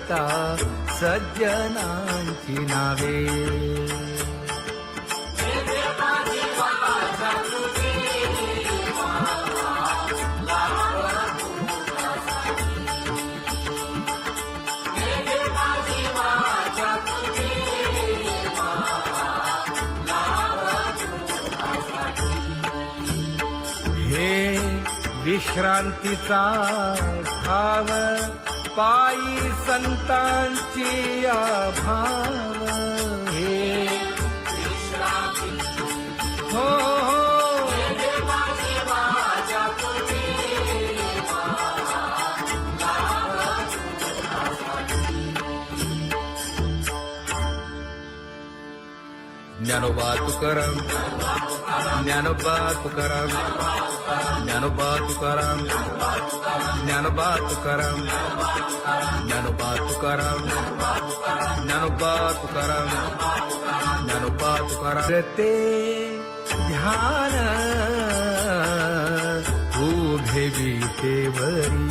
घेता सज्जनांची नावे. विश्रांतीचा भाव पायी संतांची आभाव हे. हो ज्ञानोबा तुकाराम, ज्ञानोबा तुकाराम, ज्ञानोबा तुकाराम, ज्ञानोबा तुकाराम, ज्ञानोबा तुकाराम, ज्ञानोबा तुकाराम, ज्ञानोबा तुकाराम. ते ध्यान उभे विटेवरी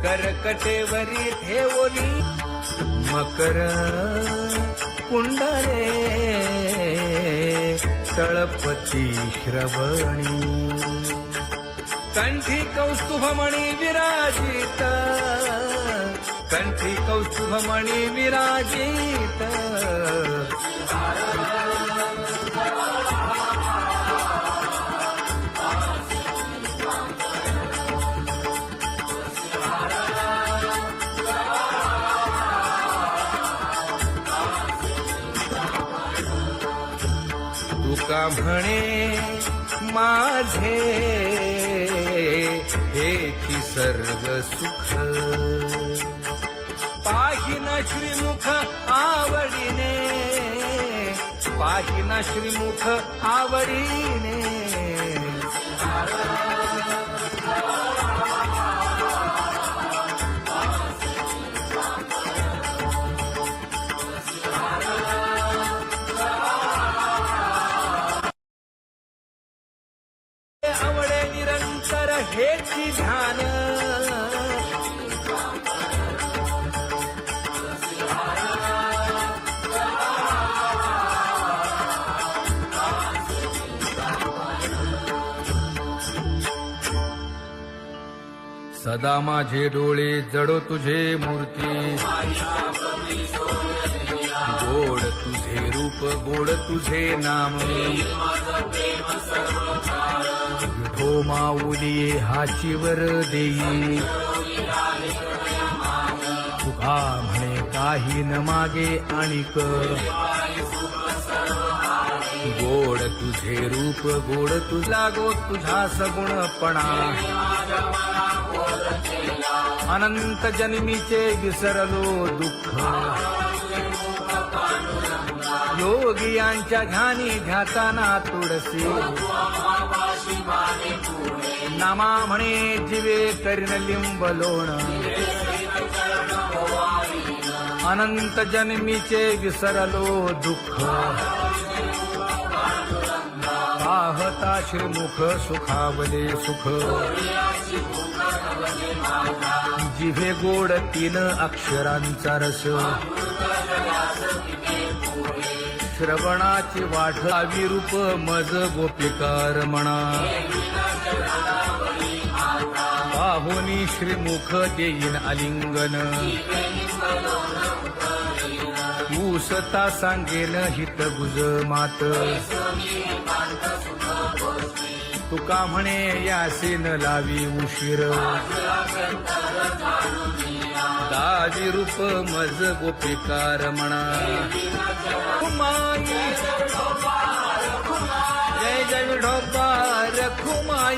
करकटेवरी ठेवली मकर कुंडले तळपती श्रवणी. कंठी कौस्तुभमणी विराजित, कंठी कौस्तुभमणी विराजित. तुका म्हणे माझे हेची सर्व सुख, पाहिना श्रीमुख आवडीने, पाहिना श्रीमुख आवडीने. आवडे निरंतर हेची ध्यान, सदा माझे डोळे जडो तुझे मूर्ती. गोड तुझे रूप, गोड तुझे नाम. विठो माऊली हाचीवर देई, तुका म्हणे काही न मागे आणिक. गोड तुझे रूप, गोड तुझा गो तुझा सगुणपणा. अनंत जन्मीचे विसरलो दुःख, योगियांच्या ध्यानी ध्याताना तुळसी. नामा म्हणे जीवे करीन लिंबलोण, अनंत जन्मीचे विसरलो दुःख. पाहता श्रीमुख सुखावले सुख, जिभे गोड 3 अक्षरांचा रस. श्रवणाची वाढ विरूप मज गोपिकार म्हणा. पाहुनी श्रीमुख देईन आलिंगन, ऊसता सांगेन हित गुज मात. तुका म्हणे यासीन लावी उशीर, दावी रूप मज गोपिकार म्हणा. जय जय विठोबा रखुमाई,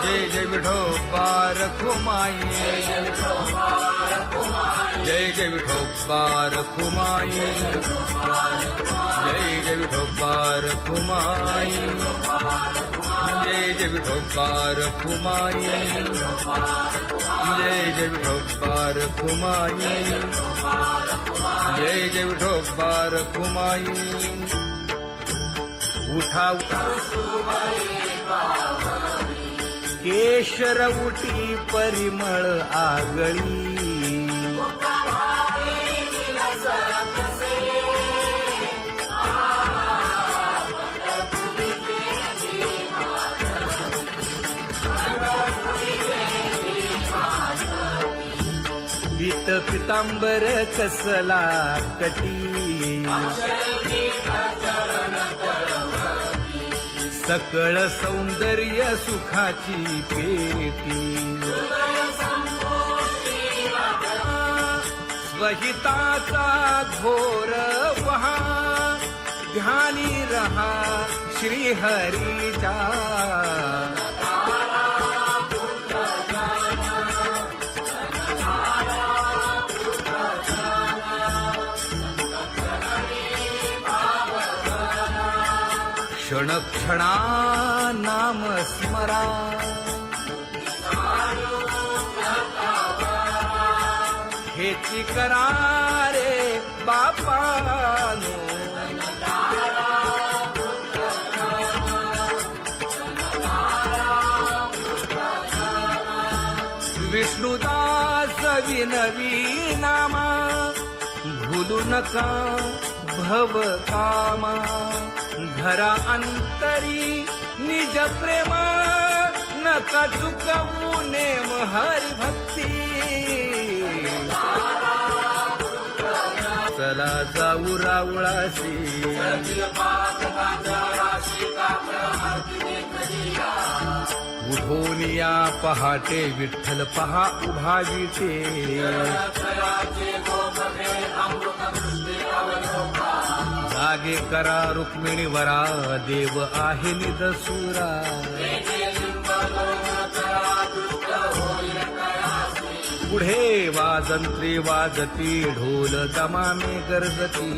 जय जय जय विठोबा रखुमाई जय जय विठोबा रखुमाई जय जय विठोबा रखुमाई जय जय विठोबा रखुमाई जय जय विठोबा रखुमाई जय जय विठोबा रखुमाई जय जय विठोबा रखुमाई उठा केशर उठी परिमळ आगळी पीत पितांबर कसला कटी सकळ सौंदर्य सुखाची पेटी स्वहिताचा घोर वहा ध्यानी रहा श्रीहरीचा क्षण क्षणा नाम स्मरा हेची करा रे बापानो विष्णुदास विनवी नामा भूलू नका भव कामा घरा अंतरी निज प्रेमा नका चुकवू नेम हरी भक्ती चला जाऊ रावळाशी उठोनिया पहाटे विठ्ठल पहा उभा विटे जागे करा रुक्मिणी वरा देव आहे निदसुरा पुढे वाजंत्री वाजती ढोल दमामे गरजती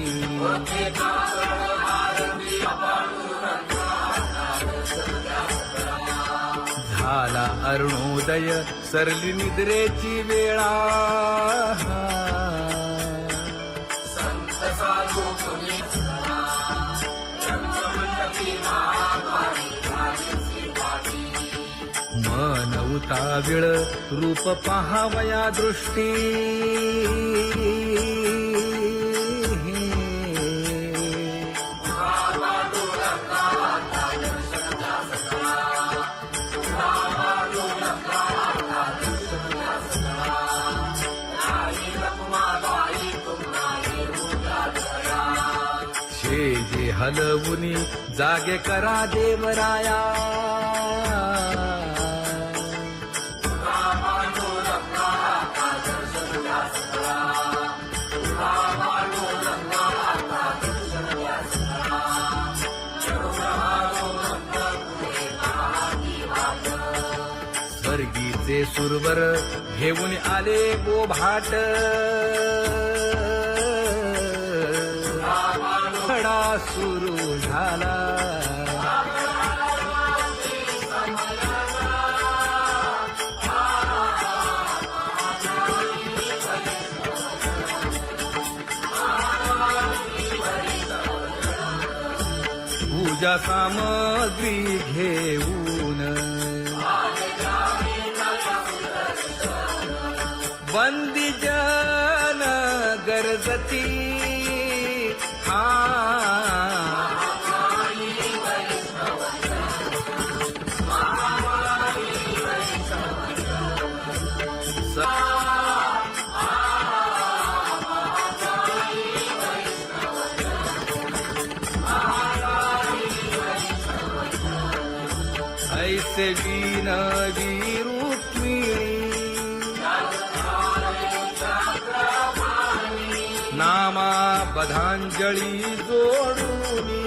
झाला अरुणोदय सरली निद्रेची वेळा मन उताविळ रूप पहावया दृष्टी जे हलवुनी जागे करा देवराया स्वर्गीचे सुरवर घेऊन आले गोभाट खडा सुरू झाला पूजा सामग्री घेऊन बंदी जन गरजती ऐसे विनवी रुक्मिणी नामा बधांजळी जोडूनी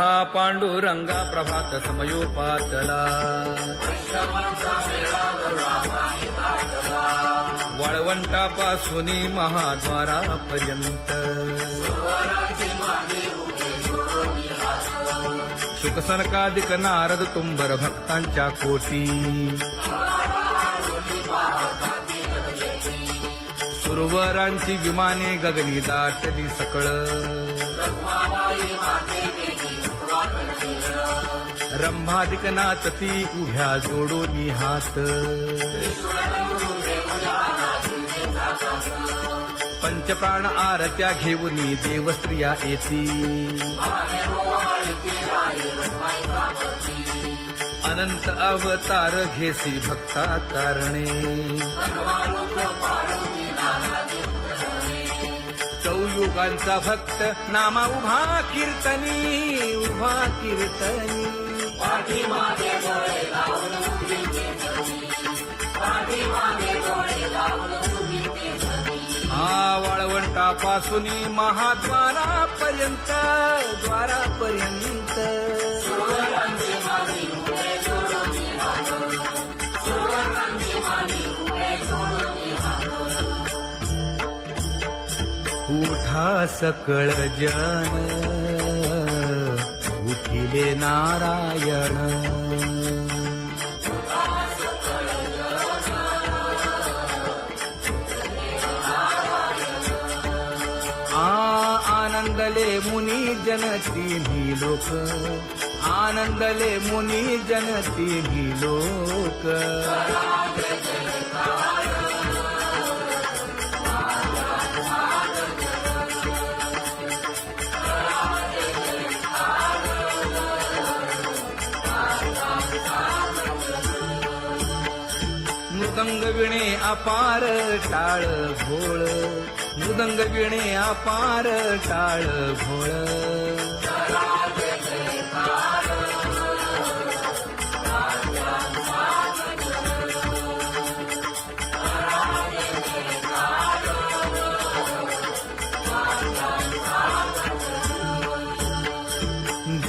मोठा पांडुरंगा प्रभात समयोपातला वाळवंटापासून महाद्वारापर्यंत शुकसनकादिक नारद तुंबर भक्तांच्या कोटी सुरवरांची विमाने गगनी दाटली सकळ रंभादिक नाचती उभ्या जोडोनी हात पंचप्राण आरत्या घेऊनी देवस्त्रिया येती अनंत अवतार घेसी भक्ता तारणे चौयुगांचा भक्त नामा उभा कीर्तनी वाळवंटापासून महाद्वारापर्यंत उठा सकळ जन उठिले नारायण आनंदले मुनी जन तिन्ही लोक आनंदले मुनी जन तिन्ही लोक मृदंग विणे अपार टाळ भोळ मृदंग विणे अपार टाळ भोळ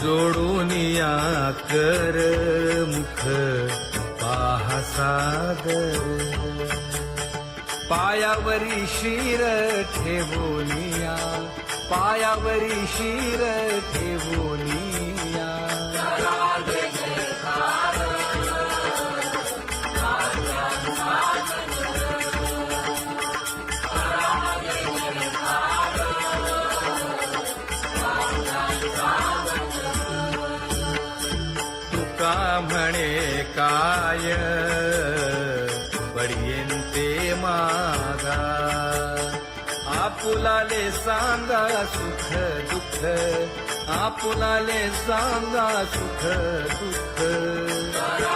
जोडूनिया कर मुख पाहा सादर पायावरी शिर ठेवोनिया पायावरी शिर ठेवोनिया तुका म्हणे काय बडियेंते मागा आपुलाले सांगा सुख दुःख आपुलाले सांगा सुख दुःख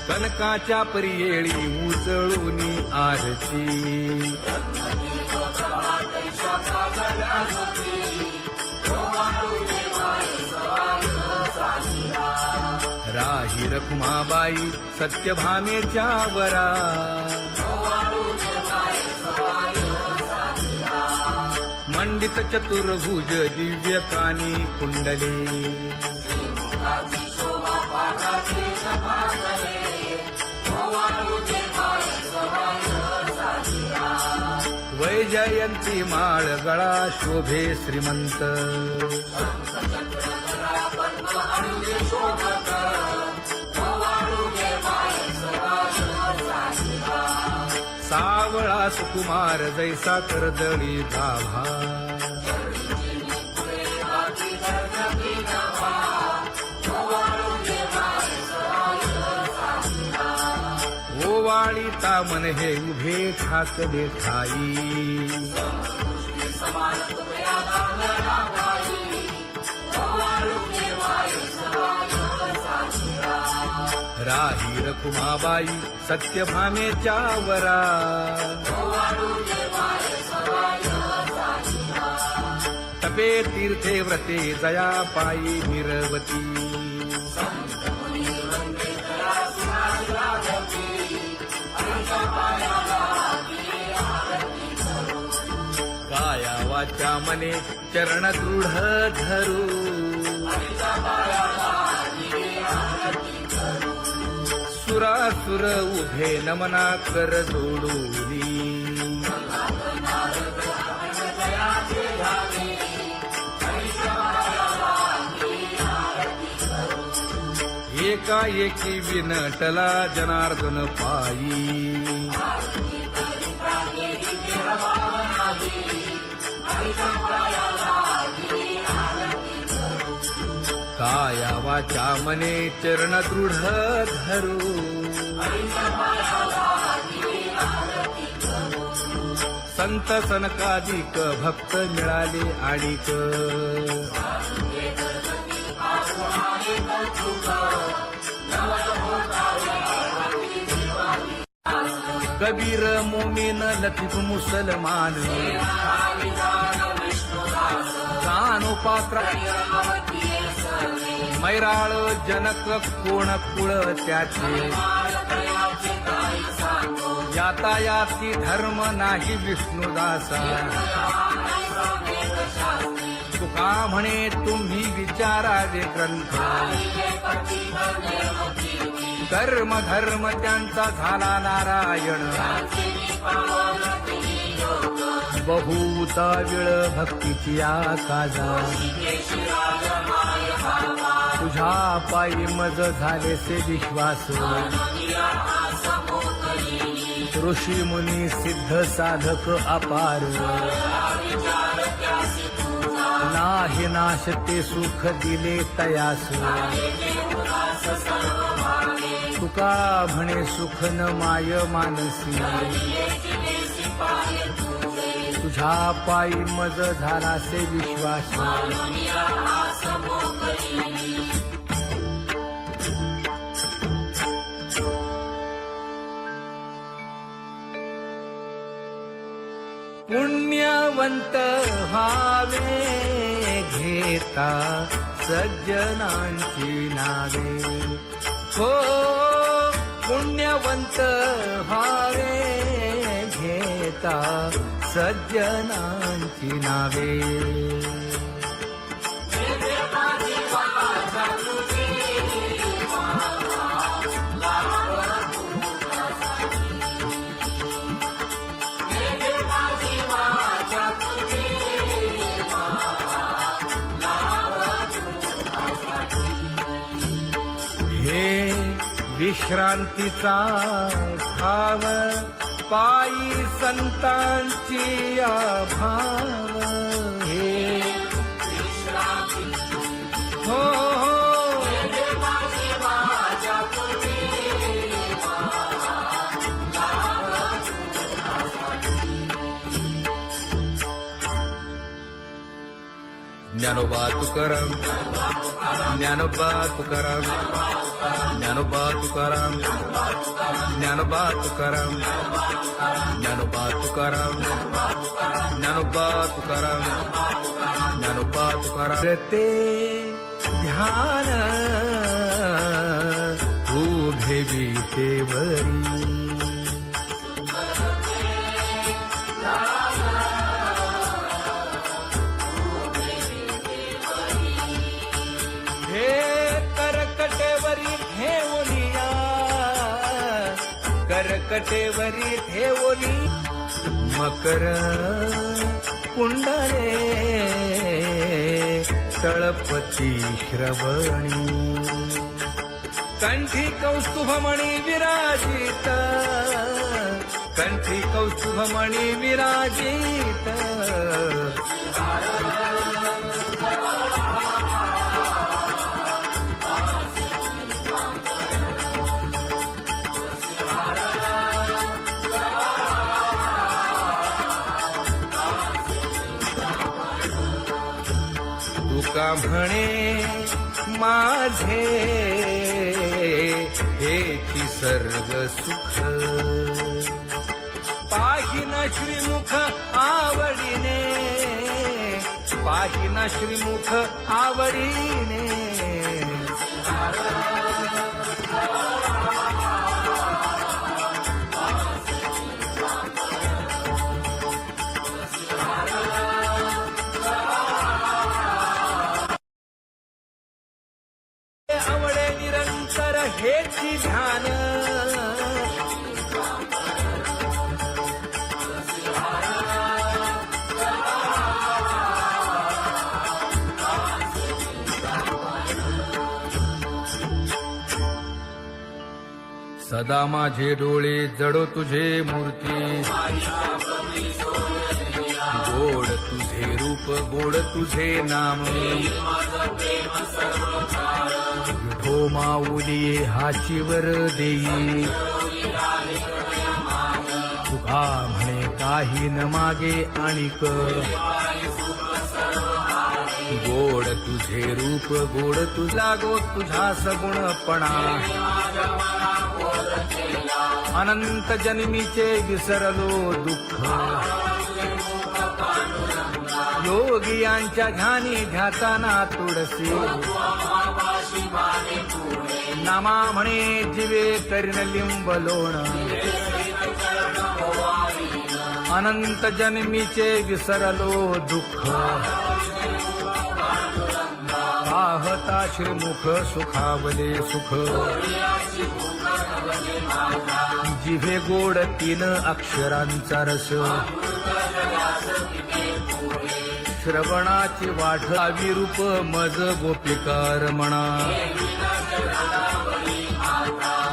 कनकाच्या परियेळी उजळूनी आरती राही रखुमाबाई सत्यभामेच्या वरा मंडित चतुर्भुज दिव्य कानी कुंडले वैजयंती माळ गळा शोभे श्रीमंत सावळा सुकुमार जैसा कर्दळी गाभा ओवाळीता मन हे उभे ठाकले ठाई राही रखुमाबाई सत्यभामेच्या वरा तपे तीर्थे व्रते जया पायी निरवती काया वाचा मने चरण दृढ धरू सुरासुर उभे नमना कर जोडूनी एकाएकी विनटला जनार्दन पायी काया वाचा मने चरण दृढ धरू संत सनकादिक भक्त मिळाले आणिक कबीर मोमीन लतीफ मुसलमान जानो पात्र मैराळ जनक कोण कुळ त्याचे यातायाती धर्म नाही विष्णुदासा तुका म्हणे तुम्ही विचारावे ग्रंथ कर्म धर्म त्यांचा झाला नारायण बहुता वेळ भक्तीची आकाजा तुझ्या पायी मज झाले से विश्वास ऋषी मुनी सिद्ध साधक अपार नाही नाश ते सुख दिले तयास तुका म्हणे सुख न माय मानसी तुझ्या पायी मज झाला से विश्वास पुण्यवंत व्हावे घेता सज्जनांची नावे हो पुण्यवंत व्हावे घेता सज्जनांची नावे हे विश्रांतीचा भाव पायी संतांची भाव हे हो ज्ञानोबा तुकाराम ज्ञानोबा तुकाराम ज्ञानोबा तुकाराम ज्ञानोबा तुकाराम ज्ञानोबा तुकाराम ज्ञानोबा तुकाराम ज्ञानोबा तुकाराम ते ध्यान उभे विटेवरी करकटेवरी ठेवली मकर कुंडले तळपती श्रवणी कंठी कौस्तुभमणी विराजित कंठी कौस्तुभमणी विराजित तुका म्हणे माझे हेची सर्ग सुख पाहिन श्रीमुख आवडीने पाहिना श्रीमुख आवडीने आवडे निरंतर हेची ध्यान सदा माझे डोळे जडो तुझे मूर्ती गोड तुझे रूप गोड तुझे नाम विठो माऊली हाचीवर देई तुका म्हणे काही न मागे आणिक गोड तुझे रूप गोड तुझा गो तुझा सगुणपणा अनंत जन्मीचे विसरलो दुःख योगियांच्या ध्यानी ध्याताना तुळसी नामा म्हणे जीवे करीन लिंब लोण अनंत जन्मीचे विसरलो दुःख पाहता श्रीमुख सुखावले सुख जिभे गोड 3 अक्षरांचा रस श्रवणाची वाट विरूप मज गोपिकार म्हणा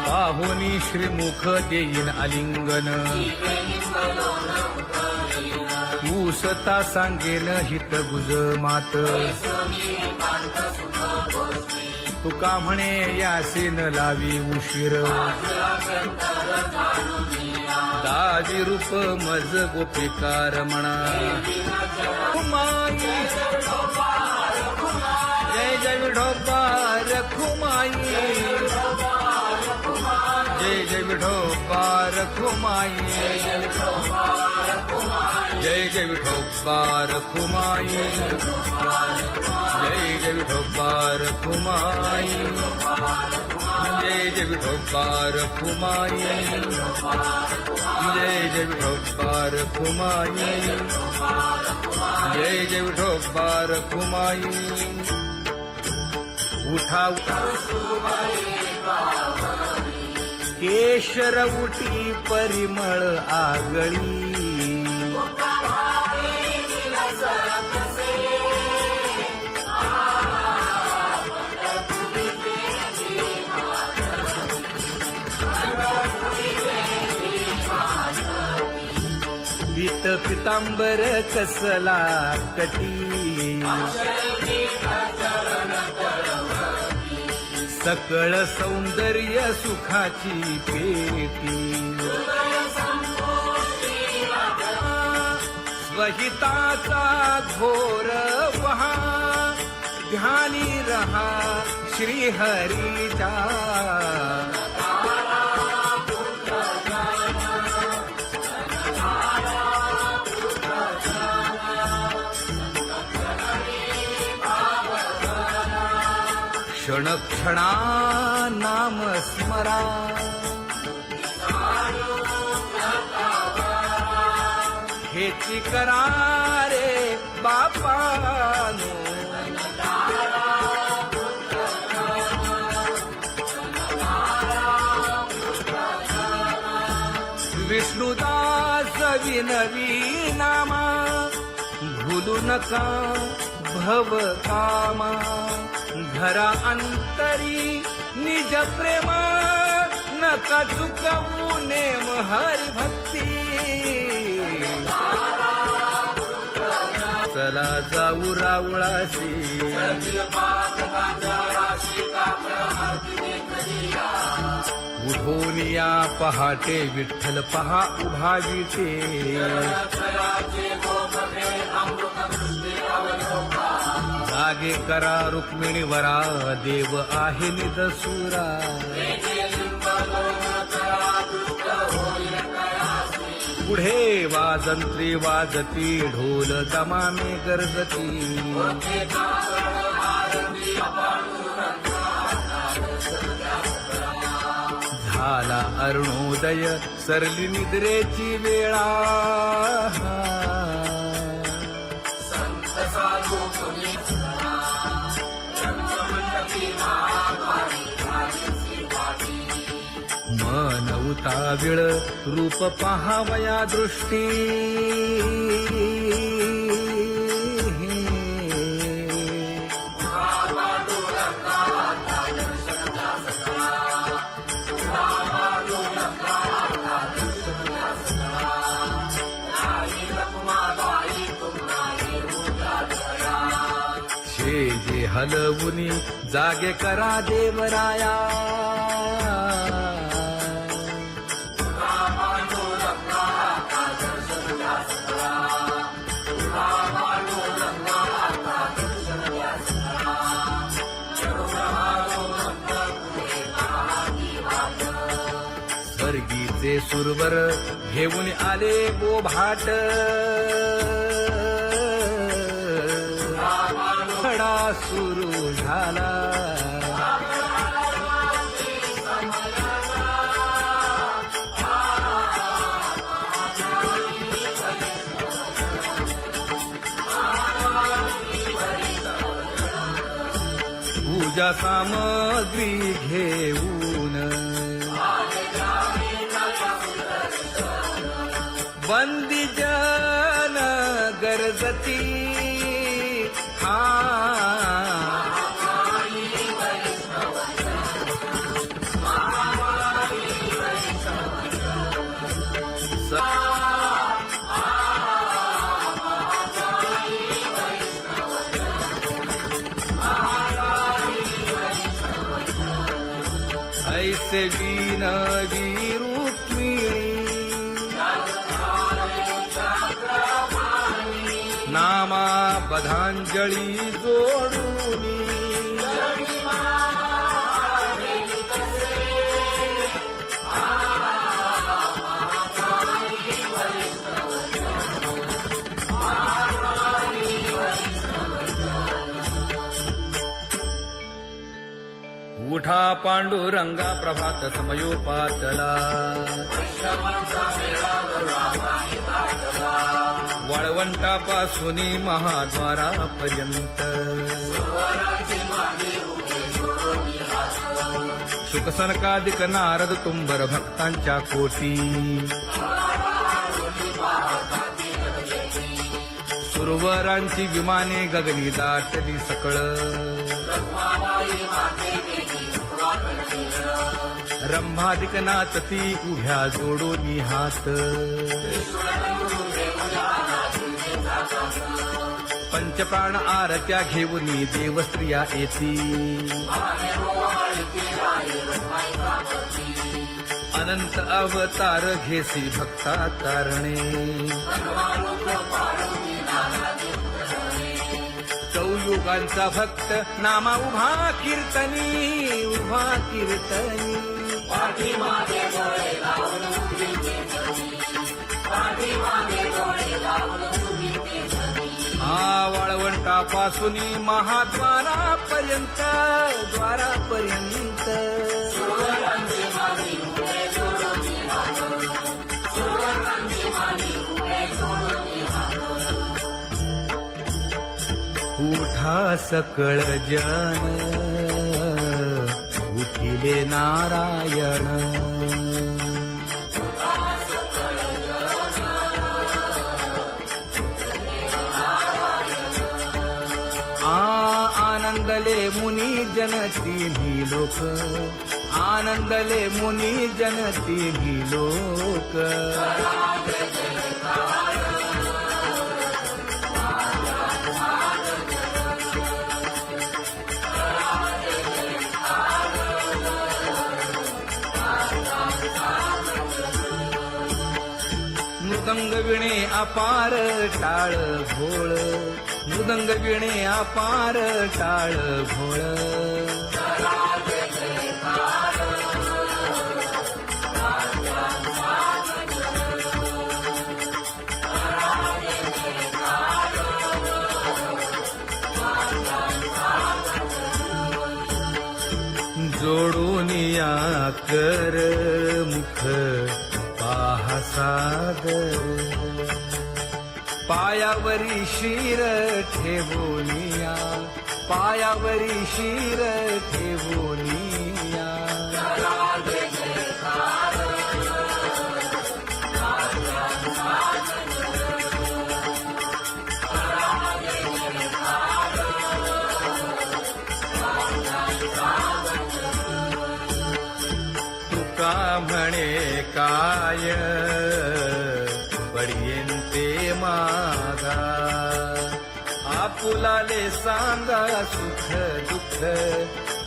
पाहुनी श्रीमुख देईन आलिंगन ऊसता सांगेन हित गुज मात तुका म्हणे यासीन लावी उशीर दाजी रूप मज गोपिकार म्हणा जय जय विठोबा रखुमाई जय जय विठोबा रखुमाई जय जय विठोबा रखुमाई जय जय विठोबा रखुमाई जय जय विठोबा रखुमाई जय जय विठोबा रखुमाई जय जय विठोबा रखुमाई उठा केशर उटी परिमळ आगळी पीत पितांबर कसला कटी सकळ सौंदर्य सुखाची पेटी स्वहिताचा घोर वहा ध्यानी रहा श्रीहरीचा क्षण क्षणा नाम स्मरा हेची करा रे बापानो विष्णुदास विनवी नामा भूलू नका भव कामा घरा अंतरी निज प्रेम नका चुकवू नेम हरी भक्ती चला जाऊ रावळाशी उठून या पहाटे विठ्ठल पहा उभा विटे जागे करा रुक्मिणी वरा देव आहे निदसुरा पुढे वाजंत्री वाजती ढोल दमामे गरजती झाला अरुणोदय सरली निद्रेची वेळा मन उताविळ रूप पहावया दृष्टी जे हलवुनी जागे करा देवराया स्वर्गीचे सुरवर घेऊन आले बोभाट खडा सुरू झाला पूजा सामग्री घेऊन बंदी जन गरजती ऐसे विनवी रुक्मिणी नामा बधांजळी जोडूनी उठा पांडुरंगा प्रभात समयोपातला वाळवंटापासून महाद्वारापर्यंत शुकसनकादिक नारद तुंबर भक्तांच्या कोटी सुरवरांची विमाने गगनी दाटली सकळ रंभादिक नाचती उभ्या जोडोनी हात पंचप्राण आरत्या घेऊनी देवस्त्रिया येती अनंत अवतार घेसी भक्ता कारणे चौयुगांचा भक्त नामा उभा कीर्तनी वाळवंटापासून महाद्वारापर्यंत उठा सकळ जन उठिले नारायण आनंदले मुनी जन तिन्ही लोक आनंदले मुनी जन तिन्ही लोक मृदंग विणे अपार टाळ भोळ मृदंग विणे अपार टाळ भोळ कर मुख पाहा सादर, पायावरी शिर ठेवोनिया, पायावरी शिर ठेवोनिया. तुका म्हणे काय पडियेन ते मागा, आपुलाले सांगा सुख दुःख,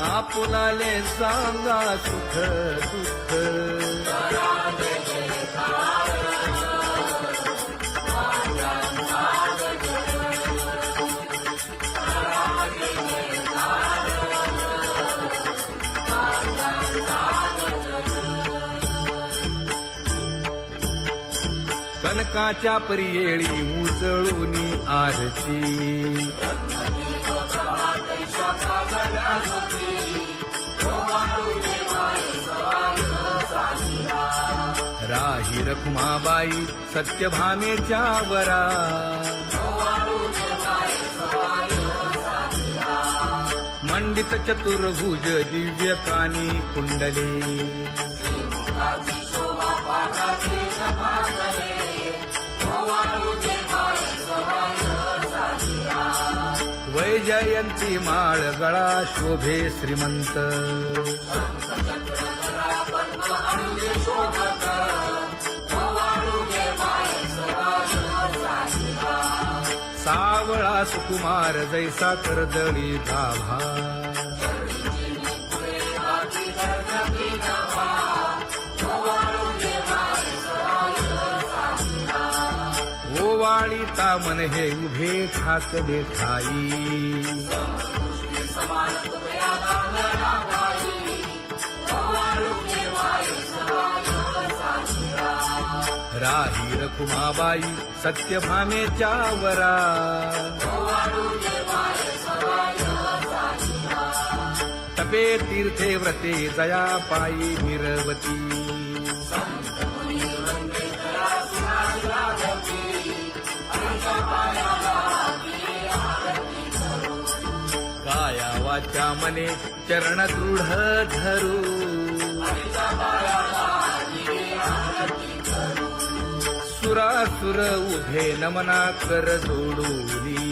आपुलाले सांगा सुख दुःख. कनकाच्या परियेळी उजळूनी आरती, राही रखुमाबाई सत्यभामेच्या वरा, मंडित चतुर्भुज दिव्य कानी कुंडले, वैजयंती माळ गळा शोभे श्रीमंत, सावळा सुकुमार जैसा कर्दळी गाभा, ओवाळीता मन हे उभे ठाकले ठाई, राही रखुमाबाई सत्यभामेच्या वरा, तपे तीर्थे व्रते जया पायी निरवती, काया वाचा मने चरण दृढ धरू, सुरासुर उभे नमना कर जोडूनी,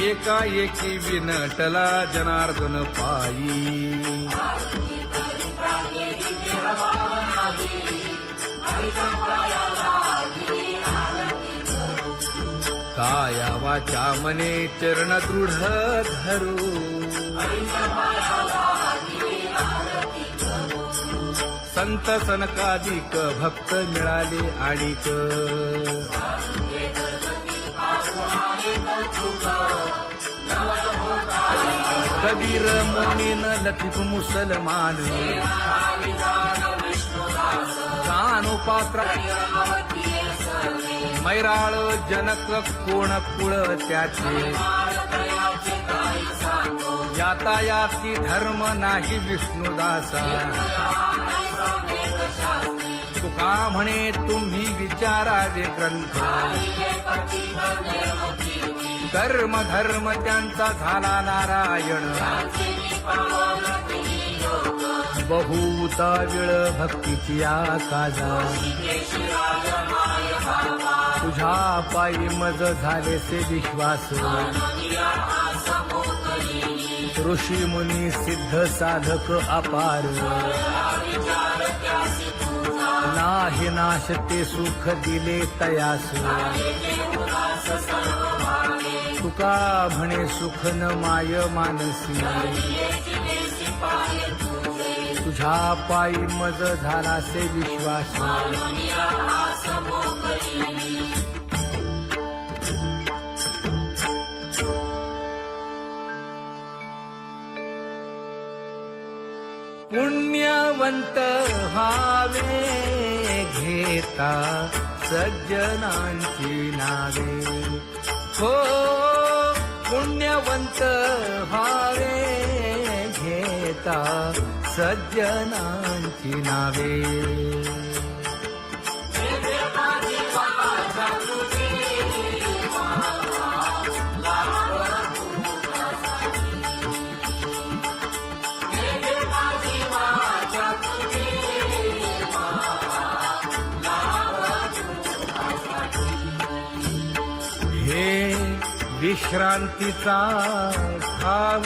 एकाएकी विनटला जनार्दन पायी, काया वाचा मने चरण दृढ धरू, संत सनकादिक भक्त मिळाले आणिक, कबीर मोमीन लतीफ मुसलमान, कानो पात्र मैराळ जनक कोण कुळ त्याचे, यातायाती धर्म नाही विष्णुदासा, तुका म्हणे तुम्ही विचारावे ग्रंथ, कर्म धर्म त्यांचा झाला नारायण, बहुता वेळ भक्तीची आकाजा, तुझ्या पायी मज झाले से विश्वास, ऋषी मुनी सिद्ध साधक अपार, नाही नाश ते सुख दिले तयास, तुका म्हणे सुख न माय मानसी, तुझ्या पायी मज झाला से विश्वास, पुण्यवंत व्हावे घेता सज्जनांची नावे. हो पुण्यवंत व्हावे घेता सज्जनांची नावे. हे विश्रांतीचा ठाव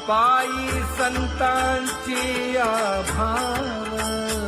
पायी संतांची आभाव.